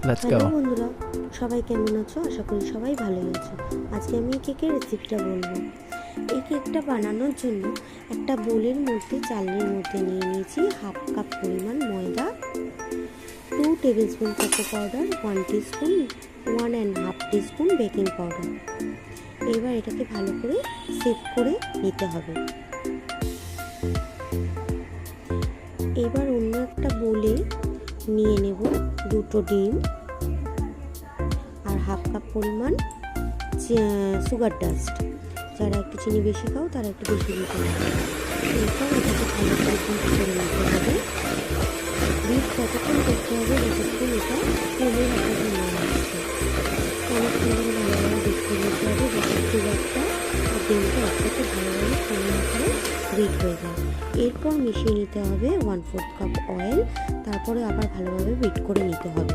Let's hello go. বন্ধুরা, সবাই কেমন আছো? আশা করি সবাই ভালোই আছো। আজকে আমি এই কেকের রেসিপিটা বলবো। এই কেকটা বানানোর জন্য একটা বোলের মধ্যে চালের মধ্যে নিয়ে নিয়েছি হাফ কাপ পরিমাণ ময়দা, 2 tablespoon cocoa powder, 1 teaspoon 1.5 teaspoon baking powder. এবার এটাকে ভালো করে সেট করে নিতে হবে। এবার অন্য একটা বোলে নিয়ে নেব 2টো ডিম আর হাফ কাপ পরিমাণ সুগার ডাস্ট। যারা একটু চিনি বেশি খাও তারা একটু বেশি দিতে হবে। এরপর এটাকে ভালো করে বিট করে নিতে হবে। বিট কতক্ষণ করতে হবে যতক্ষণ এটা ফোমের আকারে নিয়ে আসছে। অনেকক্ষণ ধরে ভালোভাবে বিট করে নিতে হবে যাতে সুগারটা আর ডিমটা একসাথে ভালোভাবে ফোমের আকারে বিট হয়ে যায়। এরপর মিশিয়ে নিতে হবে 1/4 কাপ অয়েল, তারপরে আবার ভালোভাবে বিট করে নিতে হবে।